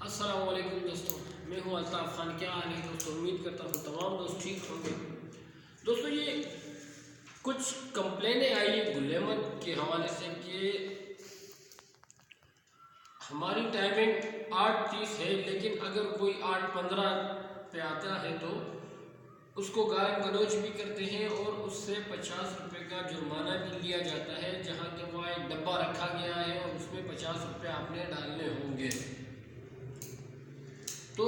السلام علیکم دوستوں، میں ہوں الطاف خان۔ کیا حال ہے دوستوں؟ امید کرتا ہوں تمام دوست ٹھیک ہوں گے۔ دوستوں، یہ کچھ کمپلینیں آئی ہیں گل احمد کے حوالے سے کہ ہماری ٹائمنگ 8:30 ہے، لیکن اگر کوئی 8:15 پہ آتا ہے تو اس کو گالی گلوچ بھی کرتے ہیں اور اس سے 50 روپے کا جرمانہ بھی لیا جاتا ہے، جہاں کہ وہاں ایک ڈبہ رکھا گیا ہے اور اس میں 50 روپے آپ نے ڈالنے ہوں گے۔ تو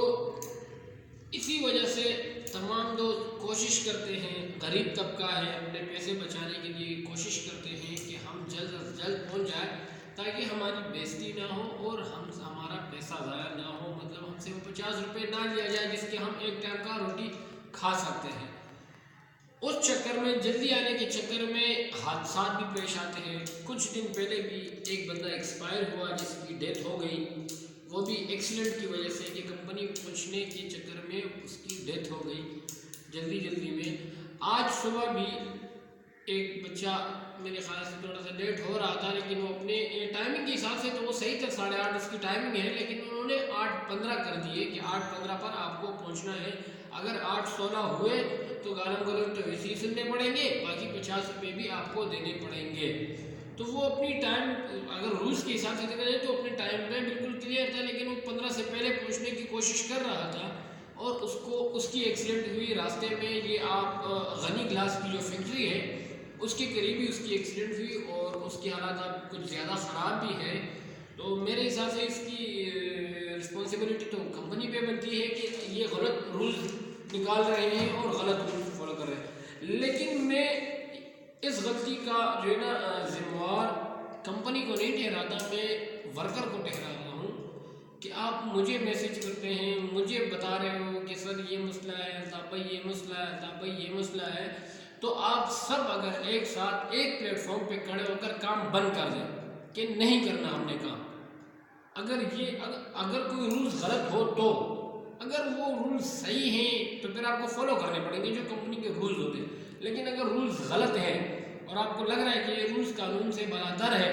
اسی وجہ سے تمام دوست کوشش کرتے ہیں، غریب طبقہ ہے، اپنے پیسے بچانے کے لیے کوشش کرتے ہیں کہ ہم جلد از جلد پہنچ جائیں تاکہ ہماری بےزتی نہ ہو اور ہمارا پیسہ ضائع نہ ہو، مطلب ہم سے وہ 50 روپے نہ لیا جائے جس کے ہم ایک ٹائم کا روٹی کھا سکتے ہیں۔ اس چکر میں، جلدی آنے کے چکر میں حادثات بھی پیش آتے ہیں۔ کچھ دن پہلے بھی ایک بندہ ایکسپائر ہوا جس کی ڈیتھ ہو گئی، وہ بھی ایکسیڈنٹ کی وجہ سے کہ کمپنی پہنچنے کے چکر میں اس کی ڈیتھ ہو گئی جلدی میں۔ آج صبح بھی ایک بچہ میرے خیال سے تھوڑا سا لیٹ ہو رہا تھا، لیکن وہ اپنے ٹائمنگ کے حساب سے تو وہ صحیح تھا، 8:30 اس کی ٹائمنگ ہے، لیکن انہوں نے 8:15 کر دیے کہ 8:15 پر آپ کو پہنچنا ہے۔ اگر 8:16 ہوئے تو گالم گلوچ تو ویسے ہی سننے پڑیں گے، باقی 50 روپے بھی آپ کو دینے پڑیں گے۔ تو وہ اپنی ٹائم، اگر رولز کے حساب سے دیکھا جائے تو اپنے ٹائم پہ بالکل کلیئر تھا، لیکن وہ 15 سے پہلے پہنچنے کی کوشش کر رہا تھا اور اس کی ایکسیڈنٹ ہوئی راستے میں۔ یہ آپ غنی گلاس کی جو فیکٹری ہے اس کے قریب ہی اس کی ایکسیڈنٹ ہوئی اور اس کی حالات اب کچھ زیادہ خراب بھی ہے۔ تو میرے حساب سے اس کی رسپانسبلٹی تو کمپنی پہ بنتی ہے کہ یہ غلط رولز نکال رہے ہیں اور غلط رولز فالو کر رہے ہیں، لیکن میں اس غلطی کا جو ہے نا ذمہ کمپنی کو نہیں ٹھہراتا، میں ورکر کو ٹھہرا رہا ہوں کہ آپ مجھے میسج کرتے ہیں، مجھے بتا رہے ہو کہ سر یہ مسئلہ ہے، الطاف بھائی یہ مسئلہ ہے، الطاف بھائی یہ مسئلہ ہے، تو آپ سب اگر ایک ساتھ ایک پلیٹ فارم پہ کھڑے ہو کر کام بند کر دیں کہ نہیں کرنا ہم نے کام۔ اگر کوئی رولز غلط ہو تو، اگر وہ رولز صحیح ہیں تو پھر آپ کو فالو کرنے پڑیں گے جو کمپنی کے رولز ہوتے ہیں، لیکن اگر رولز غلط ہیں اور آپ کو لگ رہا ہے کہ یہ رولز قانون سے بالاتر ہے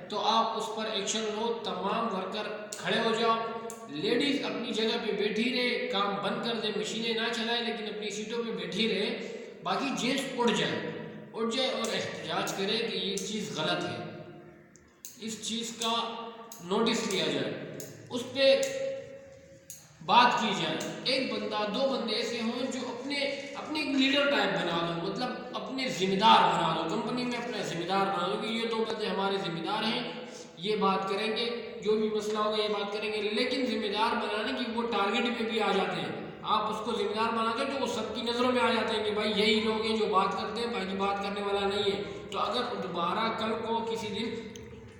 تو آپ اس پر ایکشن لو، تمام ورکر کھڑے ہو جاؤ، لیڈیز اپنی جگہ پہ بیٹھی رہے، کام بند کر دیں، مشینیں نہ چلائیں لیکن اپنی سیٹوں پہ بیٹھی رہے، باقی جینٹس اٹھ جائے اور احتجاج کرے کہ یہ چیز غلط ہے، اس چیز کا نوٹس لیا جائے، اس پہ بات کی جائے۔ ایک بندہ، دو بندے ایسے ہوں جو اپنے ایک لیڈر ٹائپ بنا لو، مطلب اپنے ذمہ دار بنا لو، کمپنی میں اپنا ذمہ دار بنا لو کہ یہ دو بندے ہمارے ذمہ دار ہیں، یہ بات کریں گے، جو بھی مسئلہ ہوگا یہ بات کریں گے، لیکن ذمہ دار بنانے کی وہ ٹارگٹ میں بھی آ جاتے ہیں۔ آپ اس کو ذمہ دار بناتے ہیں تو وہ سب کی نظروں میں آ جاتے ہیں کہ بھائی یہی لوگ ہیں جو بات کرتے ہیں، باقی بات کرنے والا نہیں ہے۔ تو اگر دوبارہ کل کو کسی دن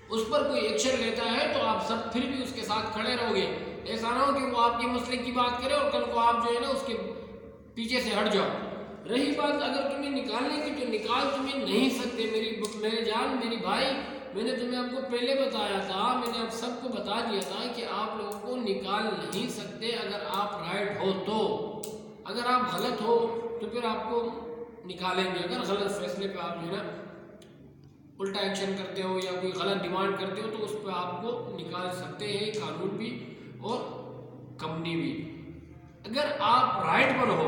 اس پر کوئی ایکشن لیتا ہے تو آپ سب پھر بھی اس کے ساتھ کھڑے رہو گے۔ ایسا نہ ہو کہ وہ آپ کے مسئلے کی بات کرے اور کل کو آپ جو ہے نا اس کے پیچھے سے ہٹ جاؤ۔ رہی بات اگر تمہیں نکالنے کی تو نکال تمہیں نہیں سکتے میرے جان، میری بھائی، میں نے تمہیں آپ کو پہلے بتایا تھا، میں نے آپ سب کو بتا دیا تھا کہ آپ لوگوں کو نکال نہیں سکتے اگر آپ رائٹ ہو تو۔ اگر آپ غلط ہو تو پھر آپ کو نکالیں گے، اگر غلط فیصلے پہ آپ جو ہے نا الٹا ایکشن کرتے ہو یا کوئی غلط ڈیمانڈ کرتے ہو تو اس پہ آپ کو نکال سکتے ہیں، قانون بھی اور کمپنی بھی۔ اگر آپ رائٹ پر ہو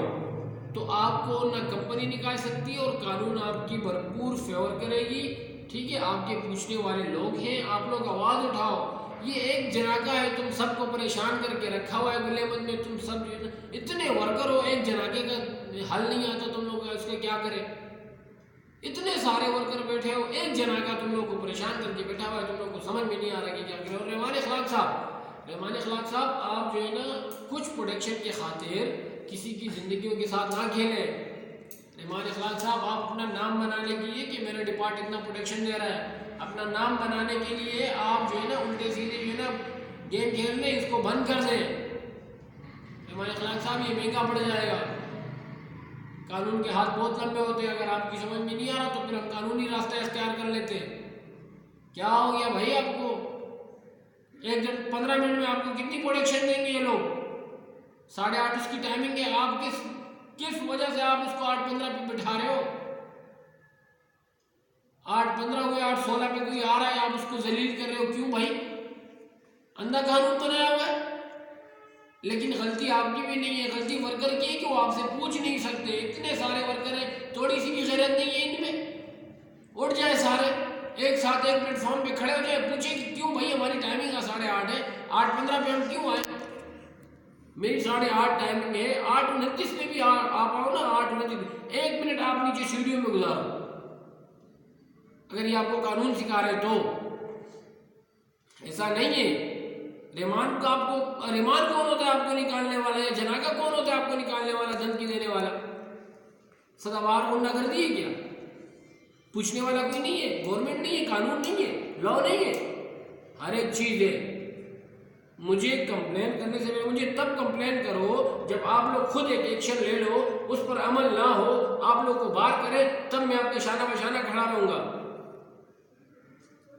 تو آپ کو نہ کمپنی نکال سکتی اور قانون آپ کی بھرپور فیور کرے گی، ٹھیک ہے؟ آپ کے پوچھنے والے لوگ ہیں، آپ لوگ آواز اٹھاؤ۔ یہ ایک جناکہ ہے، تم سب کو پریشان کر کے رکھا ہوا ہے گل احمد میں، تم سب اتنے ورکر ہو، ایک جناکے کا حل نہیں آتا تم لوگ کا، اس کا کیا کرے؟ اتنے سارے ورکر بیٹھے ہو، ایک جناکہ تم لوگ کو پریشان کر کے بیٹھا ہوا ہے، تم لوگ کو سمجھ میں نہیں آ رہا کہ کیا کرے۔ اور رحمان اخلاق صاحب آپ جو ہے نا کچھ پروڈکشن کے خاطر کسی کی زندگیوں کے ساتھ نہ کھیلیں۔ رحمان اخلاق صاحب آپ اپنا نام بنانے کے لیے کہ میرا ڈپارٹ اتنا پروڈکشن دے رہا ہے، اپنا نام بنانے کے لیے آپ جو ہے نا الٹے سیدھے جو ہے نا گیم کھیل میں اس کو بند کر دیں۔ رحمان اخلاق صاحب یہ مہنگا پڑ جائے گا، قانون کے ہاتھ بہت لمبے ہوتے ہیں، اگر آپ کی سمجھ میں نہیں آ رہا تو پھر ہم قانونی راستہ اختیار کر لیتے ہیں۔ کیا ہو گیا بھائی آپ کو؟ 15 منٹ میں آپ کو کتنی پروڈکشن دیں گے یہ لوگ؟ 8:30 اس کی ٹائمنگ ہے، آپ کس وجہ سے آپ اس کو 8:15 پہ بٹھا رہے ہو؟ 8:15 ہوئے، 8:16 پہ کوئی آ رہا ہے، آپ اس کو ذلیل کر رہے ہو، کیوں بھائی؟ اندھا قانون تو نیا ہوا ہے؟ لیکن غلطی آپ کی بھی نہیں ہے، غلطی ورکر کی ہے کہ وہ آپ سے پوچھ نہیں سکتے. اتنے سارے ورکر ہیں، تھوڑی سی بھی غیرت نہیں ہے ان میں. اٹھ جائے سارے ایک ساتھ ایک پلیٹ فارم پہ کھڑے ہو جائے، پوچھیں کہ کیوں بھائی ہماری ٹائمنگ 8:30 ہے، 8:15 پہ ہم کیوں آئے؟ میری 8:30 ٹائمنگ ہے، 8:29 پہ بھی آپ آؤ نا. 8:29 1 منٹ آپ نیچے سیڑھیوں میں گزارو. اگر یہ آپ کو قانون سکھا رہے تو ایسا نہیں ہے. ریمان کون ہوتا ہے آپ کو نکالنے والا؟ یا جناکہ کون ہوتا ہے آپ کو نکالنے والا، دھمکی دینے والا؟ سدا بار غنڈہ گردی ہے کیا؟ پوچھنے والا کوئی نہیں ہے، گورنمنٹ نہیں ہے، قانون نہیں ہے، لا نہیں ہے. ہر ایک چیز ہے. مجھے کمپلین کرنے سے پہلے مجھے تب کمپلین کرو جب آپ لوگ خود ایک ایکشن لے لو، اس پر عمل نہ ہو، آپ لوگ کو بار کریں، تب میں آپ کے شانہ بشانہ کھڑا رہوں گا.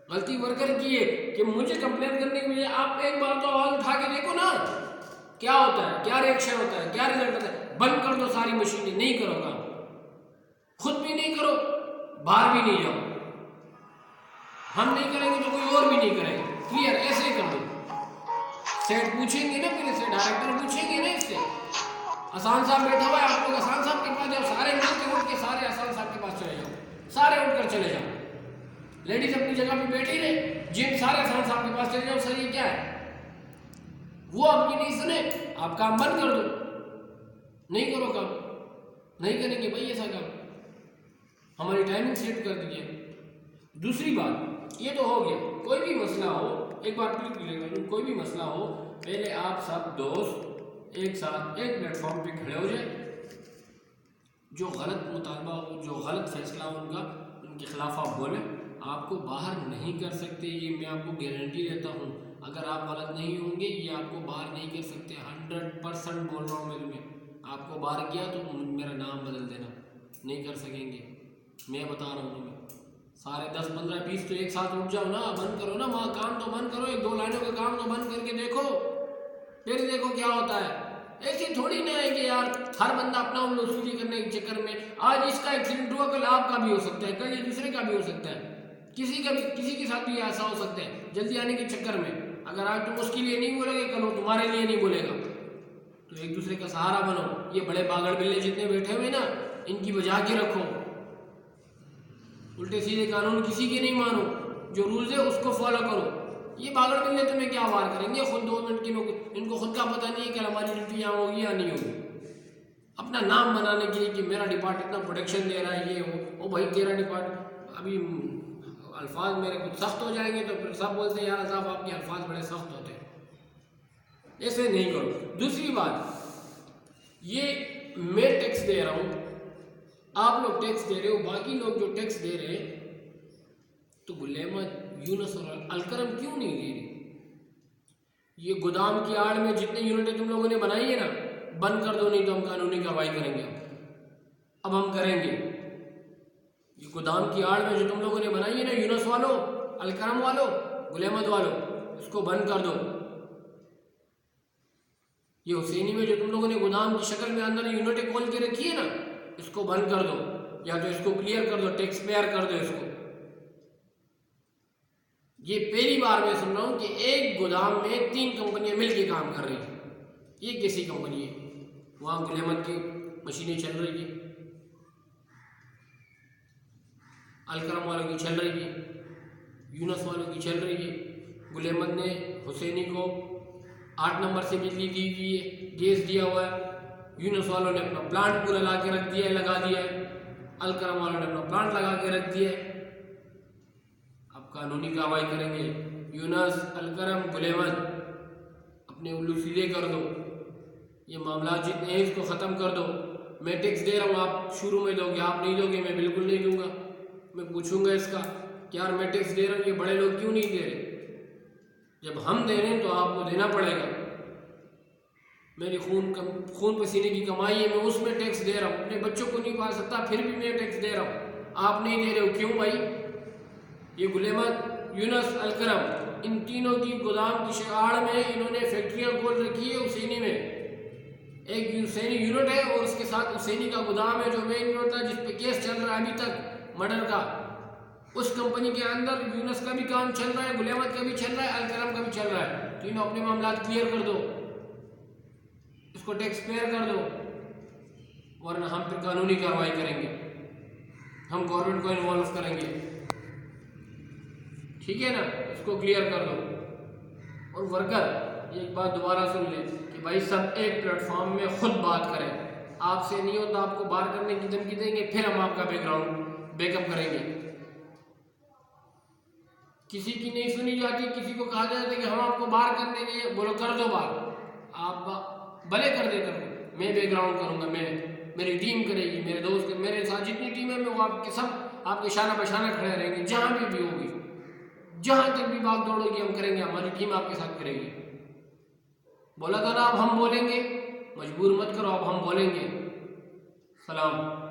غلطی ورکر کی ہے کہ مجھے کمپلین کرنے کے لیے آپ ایک بار تو آواز اٹھا کے دیکھو نا کیا ہوتا ہے، کیا ریئیکشن ہوتا ہے، کیا رزلٹ ہوتا ہے. بند کر دو ساری مشینیں، نہیں کرو گا، خود بھی نہیں کرو، باہر بھی نہیں جاؤ. ہم نہیں کریں گے تو کوئی اور بھی نہیں کرے گا. کلیئر؟ ایسے ہی کر دو. سیٹ پوچھیں گے نا، پھر سے ڈائریکٹر پوچھیں گے نا. اس سے آسان صاحب بیٹھا ہوا ہے، آپ لوگ آسان صاحب کے پاس جاؤ، سارے مل کے اٹھ کے سارے آسان صاحب کے پاس چلے جاؤ، سارے اٹھ کر چلے جاؤ. لیڈیز اپنی جگہ پہ بیٹھی رہے، جن سارے آسان صاحب کے پاس چلے جاؤ. سر یہ کیا ہے؟ وہ آپ کی نہیں سنے، آپ کام بند کر دو. نہیں کرو کام، نہیں کریں گے بھائی ایسا کام. ہماری ٹائمنگ سیٹ کر دیجیے. دوسری بات یہ تو ہو گیا، کوئی بھی مسئلہ ہو، ایک بات کلیئر کر لوں، کوئی بھی مسئلہ ہو پہلے آپ سب دوست ایک ساتھ ایک پلیٹ فارم پہ کھڑے ہو جائیں. جو غلط مطالبہ ہو، جو غلط فیصلہ ہو ان کا، ان کے خلاف آپ بولیں. آپ کو باہر نہیں کر سکتے، یہ میں آپ کو گارنٹی دیتا ہوں. اگر آپ غلط نہیں ہوں گے یہ آپ کو باہر نہیں کر سکتے. 100% بول رہا ہوں میں تمہیں. آپ کو باہر کیا تو میرا نام بدل دینا، نہیں کر سکیں گے. میں بتا رہا ہوں تمہیں. سارے 10 15 20 تو ایک ساتھ اٹھ جاؤ نا، بند کرو نا وہاں کام، تو بند کرو. 1 2 لائنوں کا کام تو بند کر کے دیکھو، پھر دیکھو کیا ہوتا ہے. ایسی تھوڑی نہ ہے کہ یار ہر بندہ اپنا وصولی کرنے کے چکر میں، آج اس کا ایکسیڈنٹ ہوا، کل آپ کا بھی ہو سکتا ہے، کل یہ دوسرے کا بھی ہو سکتا ہے، کسی کے ساتھ بھی ایسا ہو سکتا ہے. جلدی آنے کے چکر میں اگر آج تم اس کے لیے نہیں بولے گے، کل وہ تمہارے لیے نہیں بولے گا. تو ایک دوسرے کا سہارا بنو. یہ بڑے باگڑ بلے جتنے بیٹھے ہوئے نا، ان کی بجا کے رکھو. الٹے سیدھے قانون کسی کے نہیں مانو، جو رولز ہے اس کو فالو کرو. یہ باگڑ بلے تمہیں کیا وار کریں گے؟ خود 2 منٹ کی ان کو خود کا پتہ نہیں ہے کہ ہماری ڈیوٹی یہاں ہوگی یا نہیں ہوگی. اپنا نام بنانے کے لیے کہ میرا ڈپارٹ اتنا پروڈکشن دے رہا ہے، یہ وہ بھائی تیرا ڈپارٹ. ابھی الفاظ میرے کچھ سخت ہو جائیں گے تو پھر سب بولتے ہیں یار صاحب آپ کے الفاظ بڑے سخت ہوتے ہیں. ایسے نہیں کرو. دوسری بات، یہ میں ٹیکس دے رہا ہوں، آپ لوگ ٹیکس دے رہے ہو، باقی لوگ جو ٹیکس دے رہے ہیں، تو گلیمہ، یونس اور الکرم کیوں نہیں دے رہی؟ یہ گودام کی آڑ میں جتنے یونٹیں تم لوگوں نے بنائی ہے نا، بند کر دو، نہیں تو ہم قانونی کارروائی کریں گے. اب ہم کریں گے. یہ گودام کی آڑ میں جو تم لوگوں نے بنائی ہے نا، یونس والو، الکرم والو، گلیمت والو، اس کو بند کر دو. یہ حسینی میں جو تم لوگوں نے گودام کی شکل میں اندر یونٹیں کھول کے رکھی ہے نا، اس کو بند کر دو، یا تو اس کو کلیئر کر دو، ٹیکس پیئر کر دو اس کو. یہ پہلی بار میں سن رہا ہوں کہ ایک گودام میں 3 کمپنیاں مل کے کام کر رہی ہیں. یہ کیسی کمپنی ہے؟ وہاں گلیمت کی مشینیں چل رہی ہیں، الکرم والوں کی چل رہی ہے، یونس والوں کی چل رہی ہے. گلیمت نے حسینی کو 8 نمبر سے بجلی دی ہوئی ہے، گیس دیا ہوا ہے. یونس والوں نے اپنا پلانٹ پورا لا کے رکھ دیا ہے، لگا دیا ہے. الکرم والوں نے اپنا پلانٹ لگا کے رکھ دیا ہے. اب قانونی کارروائی کریں گے. یونس، الکرم، گلیمت، اپنے الو سیدھے کر دو. یہ معاملات جتنے ہیں اس کو ختم کر دو. میں ٹیکس دے رہا ہوں، آپ شروع میں دو گے، آپ نہیں دو گے، میں بالکل نہیں دوں گا. میں پوچھوں گا اس کا کہ یار میں ٹیکس دے رہا ہوں، یہ بڑے لوگ کیوں نہیں دے رہے؟ جب ہم دے رہے ہیں تو آپ کو دینا پڑے گا. میری خون پسینے کی کمائی ہے، میں اس میں ٹیکس دے رہا ہوں. اپنے بچوں کو نہیں پال سکتا پھر بھی میں ٹیکس دے رہا ہوں، آپ نہیں دے رہے ہو. کیوں بھائی؟ یہ گلیمت، یونس، الکرم، ان تینوں کی گودام کی آڑ میں انہوں نے فیکٹریاں کھول رکھی ہے. حسینی میں ایک حسینی یونٹ ہے اور اس کے ساتھ حسینی کا گودام ہے جو مین یونٹ تھا، جس پہ کیس چل رہا ہے ابھی تک مرڈر کا. اس کمپنی کے اندر یونس کا بھی کام چل رہا ہے، گلیمت کا بھی چل رہا ہے، الکرم کا بھی چل رہا ہے. تو انہوں اپنے معاملات کلیئر کر دو. اس کو ٹیکس پیئر کر دو، ورنہ ہم پھر قانونی کارروائی کریں گے، ہم گورنمنٹ کو انوالو کریں گے، ٹھیک ہے نا، اس کو کلیئر کر دو۔ اور ورکر ایک بات دوبارہ سن لیں کہ بھائی سب ایک پلیٹ فارم میں خود بات کریں، آپ سے نہیں ہوتا آپ کو باہر کرنے کی دھمکی دیں گے، پھر ہم آپ کا بیک گراؤنڈ بیک اپ کریں گے۔ کسی کی نہیں سنی جاتی، کسی کو کہا جاتا ہے کہ ہم آپ کو باہر کر دیں گے، بولو کر دو باہر، آپ بھلے کر دے کر دو، میں بیک گراؤنڈ کروں گا، میری ٹیم کرے گی، میرے دوست میرے ساتھ جتنی ٹیم ہے میں وہ آپ کے سب آپ کے شانہ بشانہ کھڑے رہیں گے، جہاں بھی ہوگی، جہاں تک بھی بات دوڑے گی ہم کریں گے، ہماری ٹیم آپ کے ساتھ کرے گی۔ بولا تھا نا اب ہم بولیں گے، مجبور مت کرو، اب ہم بولیں گے۔ سلام۔